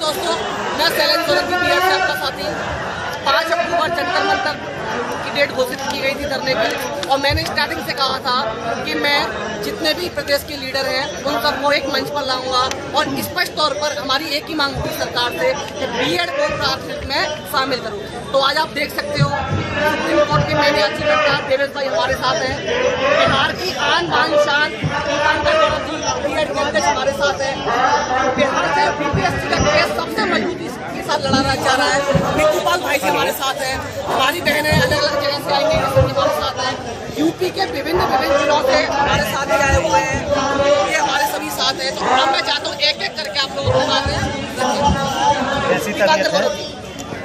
दोस्तों, मैं शैलेंद्र सोलंकी बिहार से आपका साथी। 5 अक्टूबर जंतर मंतर की डेट घोषित की गई थी धरने की, और मैंने स्टार्टिंग से कहा था कि मैं जितने भी प्रदेश के लीडर हैं उन सबको एक मंच पर लाऊंगा और स्पष्ट तौर पर हमारी एक ही मांग होगी सरकार से कि बीएड को प्राथमिक में शामिल करूं। तो आज आप देख सकते हो सुप्रीम कोर्ट के मेरे याचिकाकर्ता देवेश भाई हमारे साथ हैं। बिहार की आन बान शान बीएड के अध्यक्ष हमारे साथ हैं। बिहार से बीपीएससी का केस सबसे मजबूती के साथ लड़ाना चाह रहा है। मृत्युपाल भाई से हमारे साथ हैं। हमारी बहनें अलग अलग जगह से आएंगी हमारे साथ हैं। यूपी के विभिन्न जिलों से हमारे साथ ही आए हुए हैं, ये हमारे सभी साथ हैं। तो अब मैं चाहता हूँ एक एक करके आप लोगों को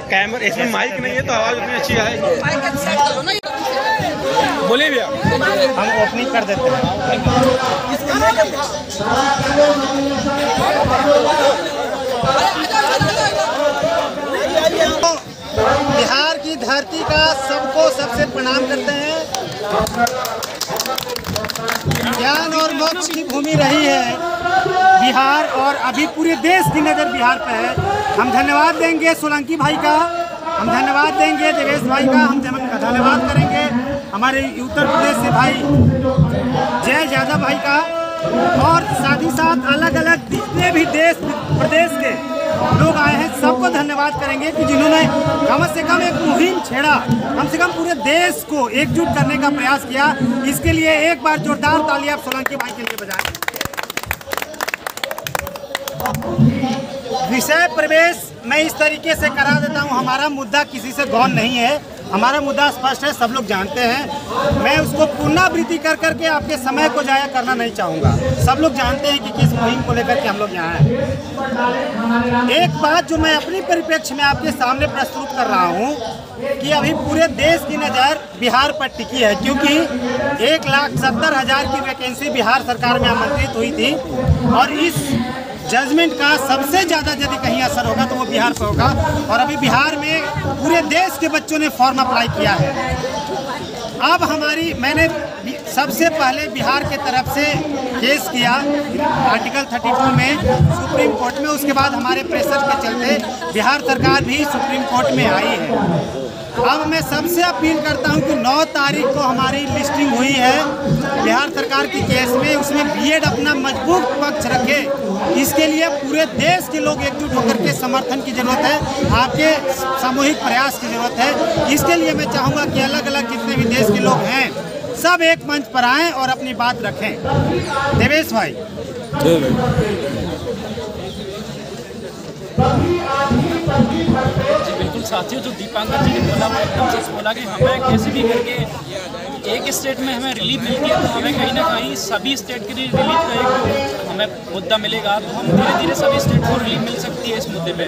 कैमरा, इसमें माइक नहीं है तो आवाज उतनी अच्छी आएगी। माइक सेट करो ना, बोलिए भैया, हम ओपनिंग कर देते हैं। बिहार की धरती का सबको सबसे प्रणाम करते हैं। ज्ञान और मोक्ष की भूमि रही है बिहार, और अभी पूरे देश की नज़र बिहार पे है। हम धन्यवाद देंगे सोलंकी भाई का, हम धन्यवाद देंगे देवेश भाई का, हम धन्यवाद करेंगे हमारे उत्तर प्रदेश से भाई जय यादव भाई का, और साथ ही साथ अलग अलग जितने भी देश प्रदेश के लोग आए हैं सबको धन्यवाद करेंगे कि जिन्होंने कम से कम एक मुहिम छेड़ा, कम से कम पूरे देश को एकजुट करने का प्रयास किया। इसके लिए एक बार जोरदार ताली आप सोलंकी भाई के लिए बजाएं। विषय प्रवेश मैं इस तरीके से करा देता हूं, हमारा मुद्दा किसी से गौन नहीं है, हमारा मुद्दा स्पष्ट है, सब लोग जानते हैं। मैं उसको पुनरावृत्ति कर करके आपके समय को जाया करना नहीं चाहूँगा। सब लोग जानते हैं कि किस मुहिम को लेकर के हम लोग यहाँ हैं। एक बात जो मैं अपनी परिप्रेक्ष्य में आपके सामने प्रस्तुत कर रहा हूँ कि अभी पूरे देश की नज़र बिहार पर टिकी है, क्योंकि 1,70,000 की वैकेंसी बिहार सरकार में आमंत्रित हुई थी, और इस जजमेंट का सबसे ज़्यादा यदि कहीं असर होगा तो वो बिहार पर होगा। और अभी बिहार में पूरे देश के बच्चों ने फॉर्म अप्लाई किया है। अब मैंने सबसे पहले बिहार के तरफ से केस किया आर्टिकल 32 में सुप्रीम कोर्ट में, उसके बाद हमारे प्रेशर के चलते बिहार सरकार भी सुप्रीम कोर्ट में आई है। अब मैं सबसे अपील करता हूं कि 9 तारीख को हमारी लिस्टिंग हुई है बिहार सरकार की केस में, उसमें बीएड अपना मजबूत पक्ष रखे। इसके लिए पूरे देश के लोग एकजुट होकर के समर्थन की जरूरत है, आपके सामूहिक प्रयास की जरूरत है। इसके लिए मैं चाहूँगा कि अलग अलग जितने भी देश के लोग हैं सब एक मंच पर आएँ और अपनी बात रखें। देवेश भाई। जी बिल्कुल साथियों, जो दीपांकर जी ने बोला वो एकदम सच बोला कि हमें कैसे भी करके एक स्टेट में हमें रिलीफ मिलती है तो हमें कहीं ना कहीं सभी स्टेट के लिए रिलीफ का एक हमें मुद्दा मिलेगा, तो हम धीरे धीरे सभी स्टेट को रिलीफ मिल सकती है इस मुद्दे पे।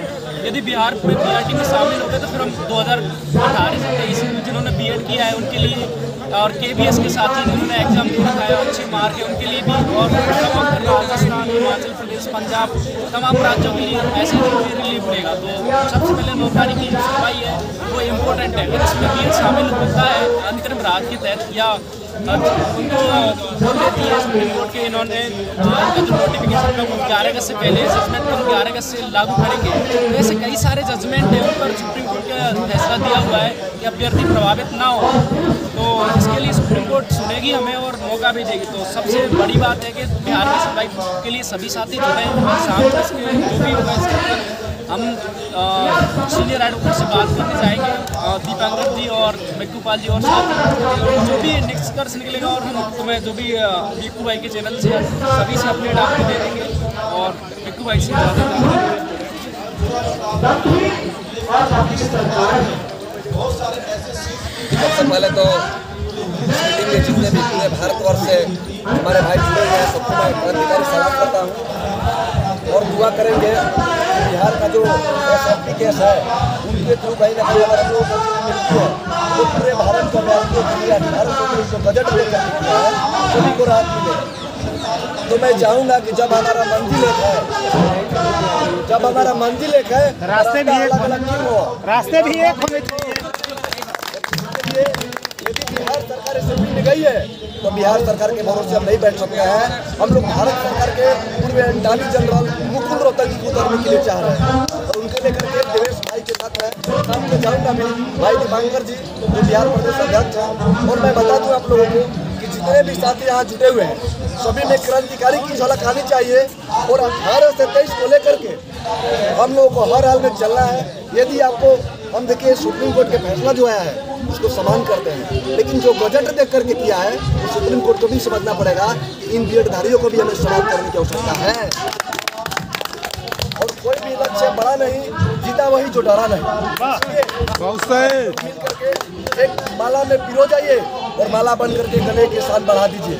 यदि बिहार में बीआरटी में शामिल हो गए तो फिर हम 2018 से 23 में जिन्होंने बीएड किया है उनके लिए, और केबीएस के साथ ही जिन्होंने एग्जाम भी रखा है अच्छे मार्क है उनके लिए भी, और राजस्थान, हिमाचल प्रदेश, पंजाब, तमाम राज्यों के लिए ऐसे रिलीफ मिलेगा। तो सबसे पहले 9 तारीख की जो सुनवाई है वो इम्पोर्टेंट है। इसमें बीएड शामिल होता है अंतरिम राहत के तहत या उनको बोल देती है सुप्रीम कोर्ट के, इन्होंने इनका जो नोटिफिकेशन का 11 अगस्त से पहले जजमेंट को 11 अगस्त से लागू करेंगे। तो ऐसे कई सारे जजमेंट हैं उन पर सुप्रीम कोर्ट का फैसला दिया हुआ है कि अभ्यर्थी प्रभावित ना हो, तो इसके लिए सुप्रीम कोर्ट सुनेगी हमें और मौका भी देगी। तो सबसे बड़ी बात है कि बिहार में सुनवाई के लिए सभी साथी जुड़े हैं। शाम को इसके जो भी होगा इसके हम सीनियर एडवोकेट से बात करने जाएंगे, दीपांकर जी और मृत्युपाल जी, और साथ जो भी निष्कर्ष निकलेगा और हम तुम्हें जो भी बिक्कू भाई के चैनल से सभी से अपडेट आपको दे देंगे। और बिक्कू भाई से सबसे पहले तो मीटिंग के जितने भी पूरे भारतवर्ष से हमारे भाई जुड़े हैं सबको मैं क्रांतिकारी सलाम करता हूँ, और दुआ करेंगे बिहार का जो एसएफटी केस है उनके थ्रू कहीं ना कहीं अगर हम लोगों को मिलती है तो पूरे भारत को भारत जो बजट में किया है सभी को राहत मिले। तो मैं चाहूँगा कि जब हमारा मंजिल एक है, रास्ते भी अलग अलग क्यों हो, रास्ते भी एक होने चाहिए। यदि बिहार सरकार इससे मिल गई है तो बिहार सरकार के भरोसे हम नहीं बैठ सकते हैं। हम लोग भारत सरकार के पूर्व अटॉर्नी जनरल मुकुल रोहतगी को उतारने के लिए चाह रहे हैं। लेकर के देवेश भाई के साथ मैं सामने जाऊँगा। मैं भाई दीपांकर जी जो बिहार प्रदेश अध्यक्ष हैं, और मैं बता दूँ आप लोगों को कि जितने भी साथी यहाँ जुटे हुए हैं सभी में क्रांतिकारी की झलक आनी चाहिए। और 18 से 23 को लेकर के हम लोगों को हर हाल में चलना है। यदि आपको हम देखिए सुप्रीम कोर्ट के फैसला जो आया है उसको सम्मान करते हैं, लेकिन जो गजट देख करके किया है तो सुप्रीम कोर्ट को भी समझना पड़ेगा कि इन बीएडधारियों को भी हमें सम्मान करने की आवश्यकता है। और कोई भी लक्ष्य बड़ा नहीं, जीता वही जो डरा नहीं। मिल करके एक माला में पिरो जाइए और माला बन करके गले के साथ बढ़ा दीजिए।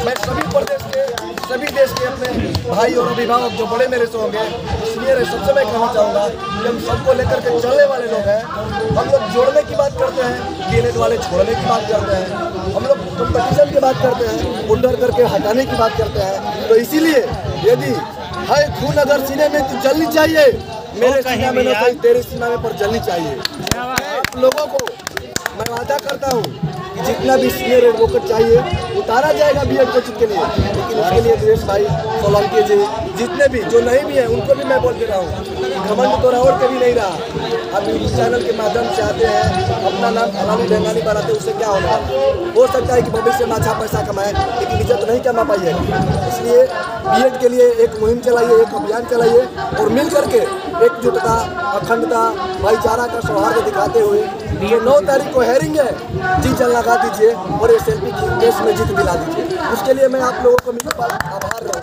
मैं सभी प्रदेश के, सभी देश के अपने भाई और अभिभावक जो बड़े मेरे से होंगे, सीनियर है, सबसे मैं कहना चाहूँगा कि हम सबको लेकर के चलने वाले लोग हैं। हम लोग जोड़ने की बात करते हैं, डीएलएड वाले छोड़ने की बात करते हैं, हम लोग कंपटीशन की बात करते हैं, उधर करके हटाने की बात करते हैं। तो इसीलिए यदि है खून अगर सीने में तो जलनी चाहिए, मेरे सीना में न तेरे सीना में पर जलनी चाहिए। आप लोगों को मैं वादा करता हूँ कि जितना भी सीनियर एडवोकेट चाहिए उतारा जाएगा बीएड कोचिंग के लिए, लेकिन उसके लिए देवेश भाई सोलंकी जी जितने भी जो नहीं भी हैं उनको भी मैं बोल दे रहा हूँ कि घमंड तो रावण कभी नहीं रहा। आप यूट्यूब चैनल के माध्यम से आते हैं, अपना नाम फलानी ढंगानी बनाते, उससे क्या होना हो सकता है कि भविष्य में अच्छा पैसा कमाए, लेकिन इज्जत नहीं कमा पाइएगा। इसलिए बीएड के लिए एक मुहिम चलाइए, एक अभियान चलाइए और मिल करके एकजुटता, अखंडता, भाईचारा का सौहार्द दिखाते हुए जो 9 तारीख को हेयरिंग है जी जल लगा दीजिए और इस एलपी की केस में जीत दिला दीजिए। उसके लिए मैं आप लोगों को मिलकर आभार रहूँ।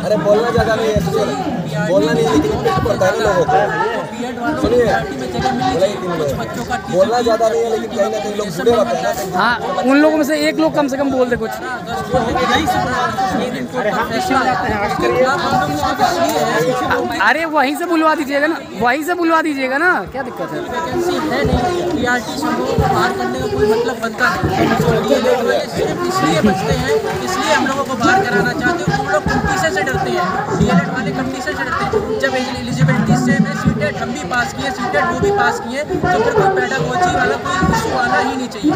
अरे बोलना ज़्यादा नहीं है, बोलना नहीं, लेकिन इम्पैक्ट पड़ता है ना लोगों को। सुनिए, बोलना ज़्यादा नहीं है, लेकिन कहीं ना कहीं लोग जुड़े रहते हैं। हाँ, उन लोगों में से एक लोग कम से कम बोल दे कुछ। अरे वहीं से बुलवा दीजिएगा ना, वहीं से बुलवा दीजिएगा ना, क्या दिक्कत है? वैकेंसी है नहीं, पीआरटी समूह को बाहर करने का कोई मतलब बनता नहीं। सिर्फ इसलिए बचते हैं, इसलिए हम लोगों को बाहर कराना चाहते हैं। हम लोग कंपटीशन से डरते हैं, डीएलएड वाले कंपटीशन से डरते हैं। जब एलिजिबिलिटी से मैं सीटेट हम भी पास किए, सीटेट वो भी पास किए, तो फिर कोई पेडागोजी वाला कोई इशू आना ही नहीं चाहिए।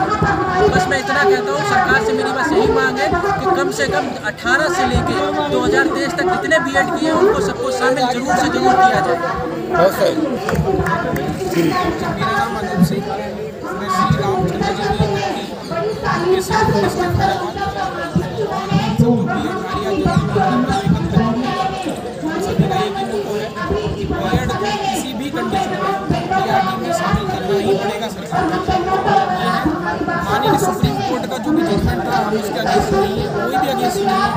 बस मैं इतना कहता हूँ, सरकार से मेरी बस यही मांग है कि कम से कम 18 से लेके 2023 तक जितने बीएड किए हैं उनको सबको शामिल जरूर से जरूर किया जाए। मेरा नाम अनूप सिंह, मैं श्री रामचंद्र जी की सभी का एक ही मुद्दा है कि बीएड को किसी भी कंडीशन में पीआरटी में शामिल करना ही पड़ेगा सरकार को। माननीय सुप्रीम कोर्ट का जो भी जजमेंट रहा, हम उसके अगेंस्ट नहीं है, कोई भी अगेंस्ट नहीं है,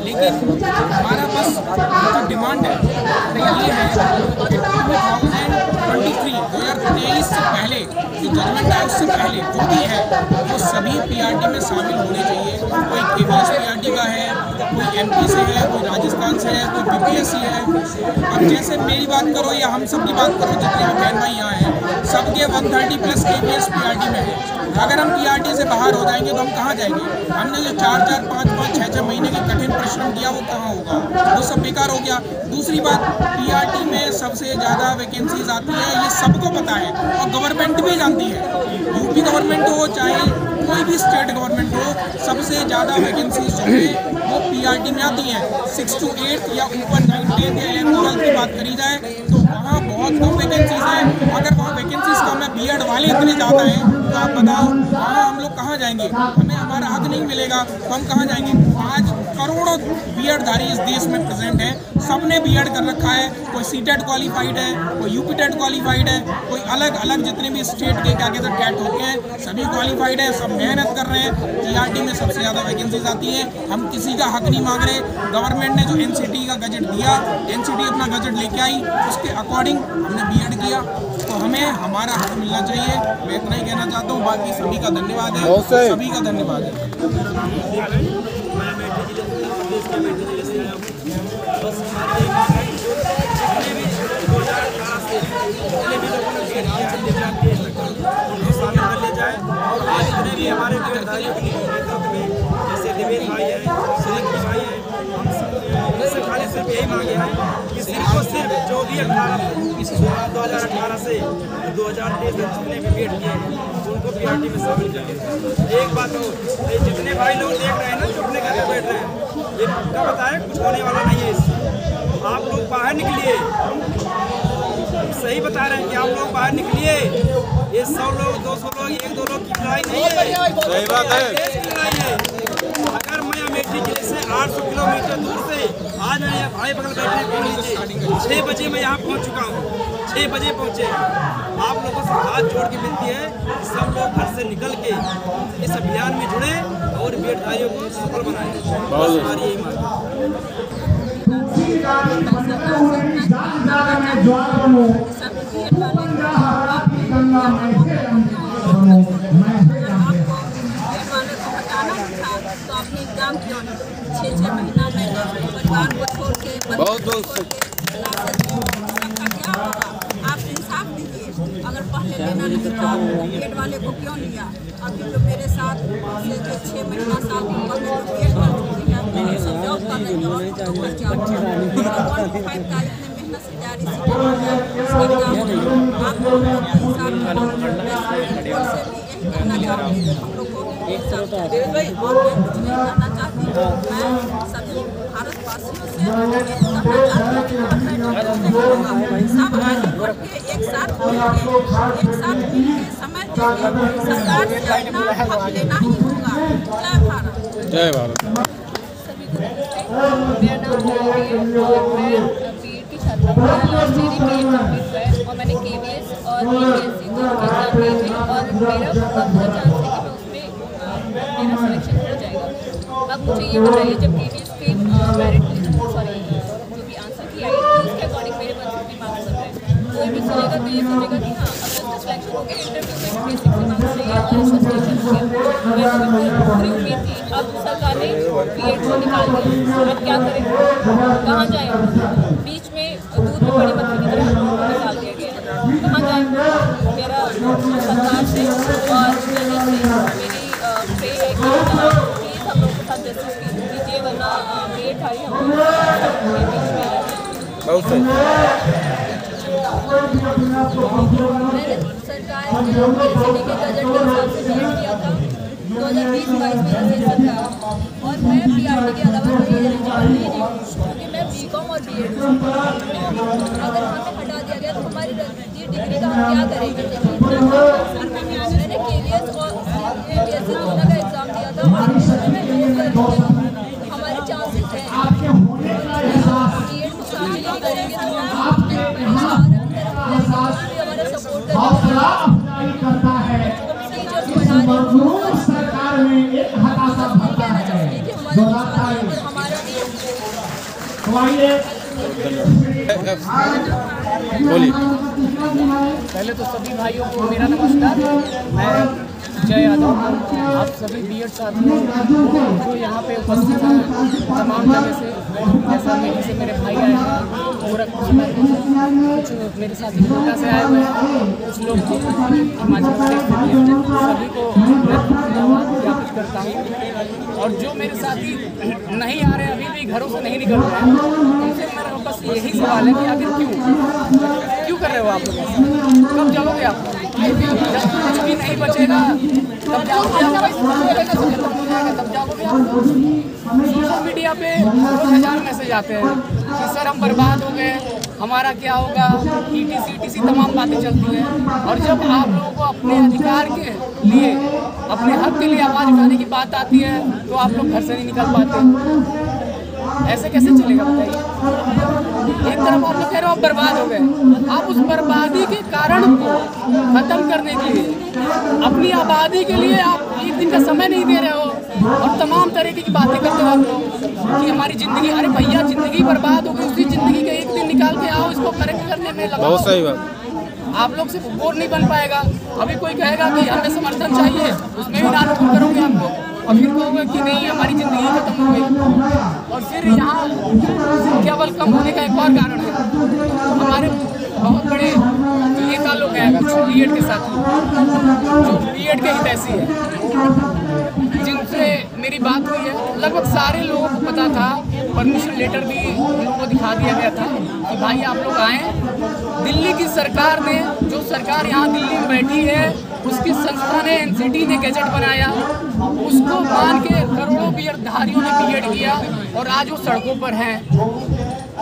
लेकिन हमारा बस जो डिमांड है ये है कि 2023 से पहले जो जजमेंट है उससे पहले जो भी है वो सभी पीआरटी में शामिल होने चाहिए। कोई केवीएस पीआरटी का है, कोई एमपी से है, कोई राजस्थान से है, कोई बीपीएससी है। अब जैसे मेरी बात करो या हम सब की बात करो, जितने भी बहन भाई यहाँ हैं सबके 130+ केवीएस पीआरटी में है। अगर हम पीआरटी से बाहर हो जाएंगे तो हम कहाँ जाएंगे? हमने जो 4-4, 5-5, 6-6 महीने की कठिन परिश्रम किया वो कहाँ होगा? वो सब बेकार हो गया। दूसरी बात, पीआरटी में सबसे ज़्यादा वैकेंसीज आती है, ये सबको पता है और गवर्नमेंट भी जानती है। यूपी गवर्नमेंट हो चाहे कोई भी स्टेट गवर्नमेंट हो, सबसे ज़्यादा वैकेंसीज जो है वो पीआरटी में आती हैं। 6 to 8 या ऊपर 9, 10 या 11, 12 की बात करी जाए तो वहाँ बहुत कम वैकेंसीज हैं। अगर वहाँ वैकेंसीज कम है, बीएड वाले इतने ज़्यादा हैं, तो आप बताओ वहाँ हम लोग कहाँ जाएंगे? हमें हमारा हक नहीं मिलेगा तो हम कहाँ जाएंगे? आज करोड़ों बीएडधारी इस देश में प्रेजेंट हैं, सबने बीएड कर रखा है। कोई सीटेट क्वालिफाइड है, कोई यूपीटेट क्वालिफाइड है, कोई अलग अलग जितने भी स्टेट के क्या कहते हैं टेट होते हैं सभी क्वालिफाइड है, सब मेहनत कर रहे हैं। पीआरटी में सबसे ज़्यादा वैकेंसीज आती हैं। हम किसी का हक नहीं मांग रहे। गवर्नमेंट ने जो एनसीटी का गजट दिया, एनसीटी अपना गजट लेके आई, उसके अकॉर्डिंग हमने बीएड किया, तो हमें हमारा हक मिलना चाहिए। मैं इतना ही कहना चाहता हूँ। बाकी सभी का धन्यवाद है, सभी का धन्यवाद है। जितने भी हमारे जैसे देवेश भाई है, श्री भाई है, हम खाली सिर्फ यही मांगे हैं कि सिर्फ और सिर्फ जो पिछली 2018 से 2023 तक जितने भी वेट किए उनको PRT में शामिल करें। एक बात हो, ये जितने भाई लोग देख रहे हैं ना जो अपने घर में बैठ रहे हैं, ये पक्का बताए कुछ होने वाला नहीं है इससे। आप लोग बाहर निकलिए, सही बता रहे हैं कि आप लोग बाहर निकलिए। ये 100 लोग 200 लोग 1-2 लोग की लड़ाई नहीं है, सही बात है, देश की लड़ाई है। अगर मैं अमेठी जिले से 800 किलोमीटर दूर से आज मैं यहाँ भाई बगल बैठे पहुँच लीजिए 6 बजे मैं यहाँ पहुँच चुका हूँ, 6 बजे पहुँचे। आप लोगों से हाथ जोड़ के विनती है कि सब लोग घर से निकल के इस अभियान में जुड़े और बेटधारियों को सफल बनाएं। बस हमारी यही मांग है। तो अपने एग्जाम क्यों नहीं 6-6 महीना मैंने परिवार को छोड़ के बहुत क्या होगा? आप इंसाफ दीजिए। अगर पहले लेना नहीं था गेट वाले को क्यों लिया? अभी जो मेरे साथ से जो 6 महीना साल की उम्र में गेट कर चुकी है सब जॉब कर रहे हैं और क्या होगा? 25 तारीख में मेहनत से तैयारी से इसका क्या होगा? आप लोगों को इंसाफ कहना चाहूँगी हम लोग को और मैं कुछ नहीं करना चाहती। मैं सभी भारतवासियों से कहना चाहती हूँ सब आगे बढ़ के एक साथ मिलके समय देंगे। सरकार से अपना हक लेना ही होगा। जय भारत। जय भारत। सभी को मेरा नाम है और मैं बीएड की छात्रा हूँ। लास्ट ईयर ही बीएड कंप्लीट हुआ है और मैंने KVS और PPSC दोनों के एग्जाम दिए थे और मेरा पूरा चांस है कि मैं उसमें मेरा सिलेक्शन हो जाएगा। अब मुझे ये बताइए जब KVS की मेरिट लिस्ट सॉरी जो भी आंसर की आई तो उसके अकॉर्डिंग मेरे 150 मार्क्स सब है। कोई भी सुनेगा तो ये सोचेगा कि हाँ अब इसका सिलेक्शन हो गया, इंटरव्यू में 60 मार्क्स चाहिए और इसका सिलेक्शन हो गया। मैं पूरी उम्मीद थी। अब सरकार ने बीएड को निकाल दिया, अब क्या करें, कहाँ जाएँ? बीच में दूध में बड़ी मक्खी की तरह निकाल दिया गया, कहाँ जाएँ? मेरा सरकार से और जजेस से मेरी पे है कि प्लीज़ हम लोग के साथ जस्टिस कीजिए वरना बीएड खाली हम लोग के बीच में बहुत सही। मैंने सरकार के यूनिवर्सिटी के बजट के हिसाब से बीएड किया था 2020-22 में सेशन था और मैं PRT के अलावा कोई एलिजिबल नहीं थी क्योंकि मैं BCom और BEd हूँ। अगर हमें हटा दिया गया तो हमारी डिग्री का हम क्या करेंगे? मैंने KVS और PPSC दोनों का एग्ज़ाम दिया था और हमारे चांसेस हैं BEड को शामिल नहीं करेंगे तो हमारा सपोर्ट बोलिए। पहले तो सभी भाइयों को मेरा नमस्कार। मैं जय यादव। आप सभी बीएड साथियों जो यहाँ पे उपस्थित हैं तमाम जगह से, जैसा मेरे से मेरे भाई आए हैं गोरखपुर से, कुछ मेरे साथी कोटा से आए हुए हैं, कुछ लोग हिमाचल प्रदेश से भी हैं। सभी को मैं धन्यवाद ज्ञापित करता हूँ। और जो मेरे साथी नहीं आ रहे हैं, अभी भी घरों से नहीं निकल रहे हैं, उनसे मेरा बस यही सवाल है कि आखिर क्यों कर रहे हो आप लोग? कब जाओगे आप? जब कुछ भी नहीं बचेगा तब जाओगे तब जाओगे आप? सोशल मीडिया पे रोज 1000 मैसेज आते हैं कि सर हम बर्बाद हो गए, हमारा क्या होगा, ETC तमाम बातें चलती हैं। और जब आप लोगों को अपने अधिकार के लिए, अपने हक के लिए आवाज़ उठाने की बात आती है तो आप लोग घर से नहीं निकल पाते। ऐसे कैसे चलेगा बताइए? एक तरफ आप लोग कह रहे हो आप बर्बाद हो गए, आप उस बर्बादी के कारण को खत्म करने के लिए, अपनी आबादी के लिए आप एक दिन का समय नहीं दे रहे हो और तमाम तरीके की बातें करते हो आप लोग कि हमारी ज़िंदगी, अरे भैया ज़िंदगी बर्बाद हो गई, उसी ज़िंदगी का एक दिन निकाल के आओ, इसको करेक्ट करने में लगाओ। बहुत सही बात। आप लोग से बोर नहीं बन पाएगा। अभी कोई कहेगा कि हमें समर्थन चाहिए, उसमें भी नाटक करोगे आप लोग और फिर कहोगे कि नहीं हमारी ज़िंदगी खत्म हो गई। और फिर यहाँ संख्या बल कम होने का एक और कारण है, हमारे बहुत बड़े नेता लोग हैं बीएड के साथ, जो बीएड के हितैषी है, जिनसे मेरी बात हुई है, लगभग सारे लोगों को पता था, परमिशन लेटर भी लोगों को दिखा दिया गया था कि भाई आप लोग आएँ। दिल्ली की सरकार ने, जो सरकार यहाँ दिल्ली में बैठी है, उसकी संस्था ने, एनसीटी ने गैजेट बनाया, उसको मान के करोड़ों बीएडधारियों ने बीएड किया और आज वो सड़कों पर हैं।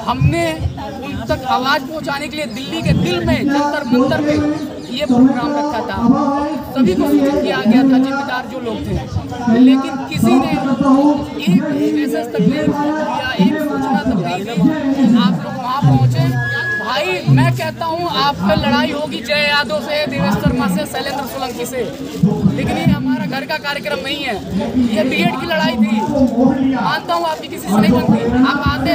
हमने उन तक आवाज़ पहुंचाने के लिए दिल्ली के दिल में जंतर मंतर पे ये प्रोग्राम रखा था। सभी को सूचित किया गया था, जिम्मेदार जो लोग थे, लेकिन किसी ने एक मैसेज तक नहीं दिया, एक सूचना तक नहीं दी। आप लोग वहाँ पहुँचे। भाई मैं कहता हूँ आप पे लड़ाई होगी जय यादव से, देवेश शर्मा से, शैलेंद्र सोलंकी से, लेकिन ये हमारा घर का कार्यक्रम नहीं है। ये बीएड की लड़ाई थी, मानता हूँ आपकी किसी से नहीं बनती। आप आते,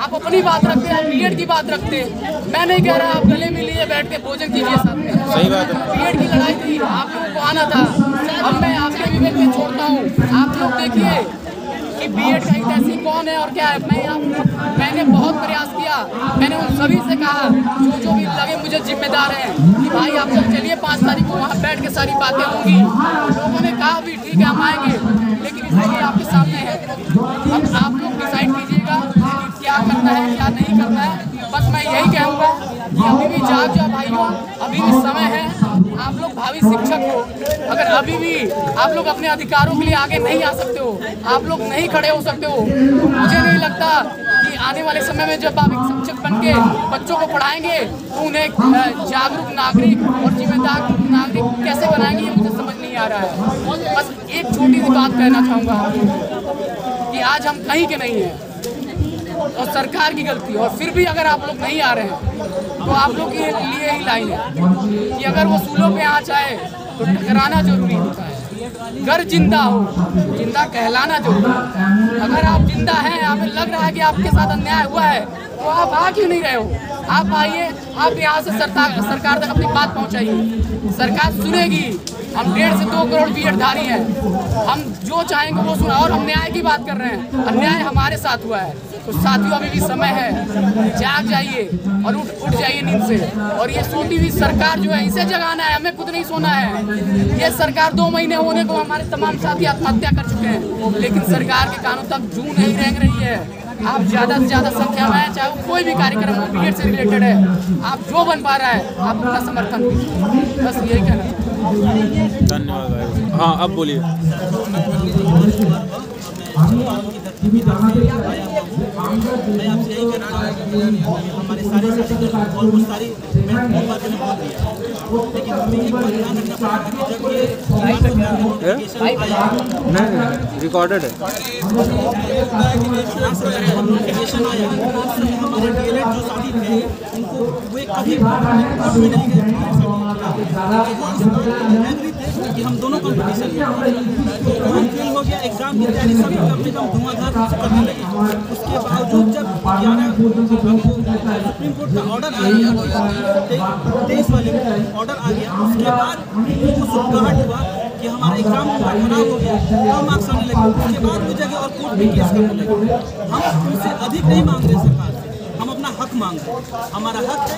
आप अपनी बात रखते, आप बीएड की बात रखते। मैं नहीं कह रहा आप गले मिलिए, बैठ के भोजन कीजिए साथ में। सही बात है। बीएड की लड़ाई थी, आप लोगों को आना था। अब मैं आपके विवेक में छोड़ता हूँ, आप लोग देखिए कि बीएड का हितैषी कौन है और क्या है। मैंने बहुत प्रयास किया, मैंने उन सभी से कहा जो भी लगे मुझे जिम्मेदार हैं कि भाई आप लोग चलिए 5 तारीख को वहाँ बैठ के सारी बातें होंगी। लोगों ने कहा भी ठीक है हम आएंगे, लेकिन इसलिए आपके सामने है। अब आप लोग डिसाइड कीजिएगा कि क्या करना है क्या नहीं करना है। बस मैं यही कहूँगा कि अभी भी जाग जाओ भाइयों, अभी भी समय है। आप लोग भावी शिक्षक हो, अगर अभी भी आप लोग अपने अधिकारों के लिए आगे नहीं आ सकते हो, आप लोग नहीं खड़े हो सकते हो, तो मुझे नहीं लगता कि आने वाले समय में जब आप एक शिक्षक बन के बच्चों को पढ़ाएंगे तो उन्हें एक जागरूक नागरिक और जिम्मेदार नागरिक कैसे बनाएंगे, ये मुझे समझ नहीं आ रहा है। बस एक छोटी सी बात कहना चाहूँगा कि आज हम कहीं के नहीं हैं और सरकार की गलती, और फिर भी अगर आप लोग नहीं आ रहे हैं तो आप लोग के लिए ही लाइन है कि अगर वो सूलों पे आ जाए तो टकराना जरूरी होता है। घर जिंदा हो, जिंदा कहलाना जरूरी है। अगर आप जिंदा हैं, हमें लग रहा है कि आपके साथ अन्याय हुआ है, तो आप आ क्यों नहीं रहे हो? आप आइए, आप यहाँ से सरकार तक अपनी बात पहुँचाइए, सरकार सुनेगी। हम 1.5 से 2 करोड़ बीएडधारी हैं, हम जो चाहेंगे वो सुना। और हम न्याय की बात कर रहे हैं, अन्याय हमारे साथ हुआ है, तो साथियों अभी भी समय है, जाग जाइए और उठ जाइए नींद से। और ये सोती हुई सरकार जो है, इसे जगाना है, हमें खुद नहीं सोना है। ये सरकार 2 महीने होने को हमारे तमाम साथी आत्महत्या कर चुके हैं, लेकिन सरकार के कानों तक जू नहीं रेंग रही है। आप ज़्यादा से ज़्यादा संख्या में, चाहे वो कोई भी कार्यक्रम हो बीएड से रिलेटेड है, आप जो बन पा रहा है आप उनका समर्थन कीजिए। बस यही कहना। धन्यवाद। हाँ अब बोलिए। मैं आपसे यही कहना चाहूँगा, हमारे सारे साथी ऑलमोस्ट सारी बहुत बातें बोल दी है, लेकिन हमें एक बात ध्यान रखना पड़ेगा कि जब ये रिकॉर्डेड है, नोटिफिकेशन आया, हमारे डीएलएड जो साथी थे उनको वो कभी में नहीं गए कि हम दोनों कंपटीशन में फेल हो गया। एग्जाम की तैयारी सभी कम से कम धुआंधार करने लगे। उसके बावजूद जब 11 सुप्रीम कोर्ट का ऑर्डर आ गया, 23 वाले ऑर्डर आ गया, उसके बाद वो सुखगाहट हुआ कि हमारा एग्जाम खराब हो गया, कम मार्क्स आने लगे। उसके बाद वो जगह और कोर्ट में केस करने लगे। हम उनसे अधिक नहीं मांग रहे सरकार से, हम अपना हक मांग रहे हैं। हमारा हक है,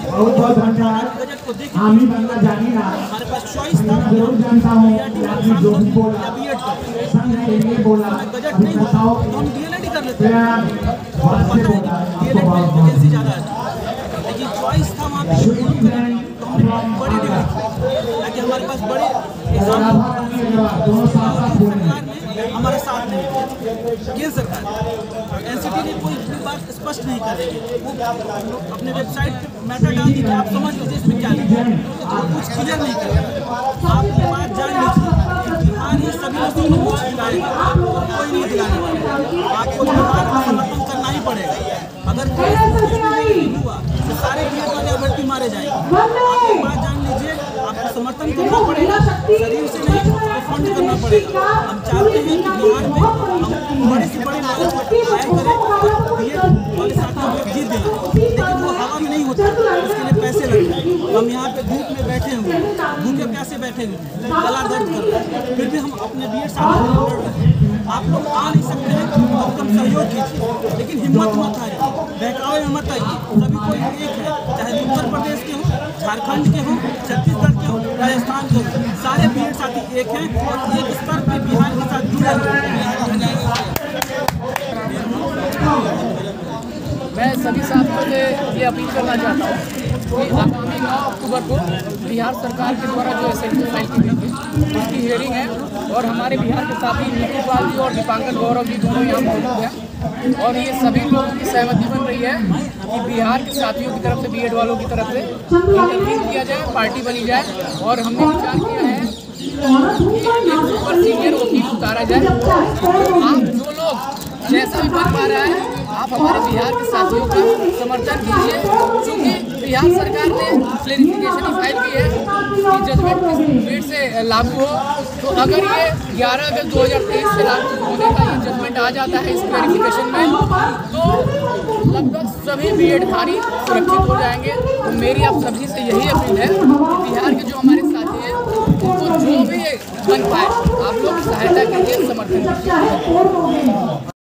बजट को देख हमारे पास चॉइस था या बीएड बजट नहीं होता तो हम डीएलएड ही कर लेते हैं। पता है कि डीएलएड में वैकेंसी ज़्यादा है, लेकिन चॉइस था वहाँ पे तो हमने बड़ी डिग्री ताकि हमारे पास बड़े एग्जाम। सरकार ने हमारे साथ नहीं किया, केंद्र सरकार एनसीटी ने कोई बात स्पष्ट नहीं कर रही है। वो अपने वेबसाइट पे मैटर डाल दी कि आप समझ लीजिए इसमें क्या लिखा है, कुछ क्लियर नहीं कर रहे। आप ये बात जान लीजिए, बिहार ये सभी लोगों को कुछ दिलाएगा, कोई नहीं दिलाने वाला। आपको बिहार का समर्थन करना ही पड़ेगा। अगर हुआ तो सारे बीएड वाले अभ्यर्थी मारे जाएंगे। आप ये बात जान लीजिए, आपको समर्थन करना पड़ेगा, शरीर से नहीं तो फंड करना पड़ेगा। हम चाहते हैं कि बिहार में हम बड़े से बड़े नॉलेज हायर करें और बीएड वाले साथियों को जीत देना, लेकिन वो हवा में नहीं होता, उसके लिए पैसे लगते हैं। हम यहाँ पे धूप में बैठे हुए, भूखे प्यासे बैठे हुए, गला दर्द कर रहे हैं, फिर भी हम अपने बीएड साथियों को लड़ रहे हैं। आप लोग आ नहीं सकते हैं तो कम सहयोग कीजिए, लेकिन हिम्मत मत हारिए, बहकावे में मत आइए। सभी कोई एक है, चाहे उत्तर प्रदेश के हो, झारखंड के हो, छत्तीसगढ़ के हो, राजस्थान के हो, सारे बीएड साथी एक हैं और एक स्तर पर बिहार के साथ जुड़े हुए हैं। साथियों से ये अपील करना चाहता हूँ कि आगामी 9 अक्टूबर को बिहार सरकार के द्वारा जो SIT फाइल की गई थी उसकी हियरिंग है और हमारे बिहार के साथी नीतू पाल जी और दीपांकर गौरव जी दोनों यहाँ मौजूद हैं और ये सभी लोगों की सहमति बन रही है कि बिहार के साथियों की तरफ से BEd वालों की तरफ से इंटरव्यू किया जाए, पार्टी बनी जाए और हमने विचार किया है कि एक सुपर सीनियर वकील उतारा जाए। आप जो लोग जैसा भी बन पा रहा है आप हमारे बिहार के साथियों का समर्थन कीजिए, क्योंकि बिहार सरकार ने क्लैरिफिकेशन फाइल की है कि जजमेंट किस डेट से लागू हो। तो अगर ये 11 अगस्त 2023 से लागू होने का ये जजमेंट आ जाता है इस क्लैरिफिकेशन में, तो लगभग सभी BEdधारी सुरक्षित हो जाएंगे। तो मेरी आप सभी से यही अपील है कि बिहार के जो हमारे साथी हैं उनको जो भी बन पाए आप लोग सहायता कीजिए, समर्थन कीजिए।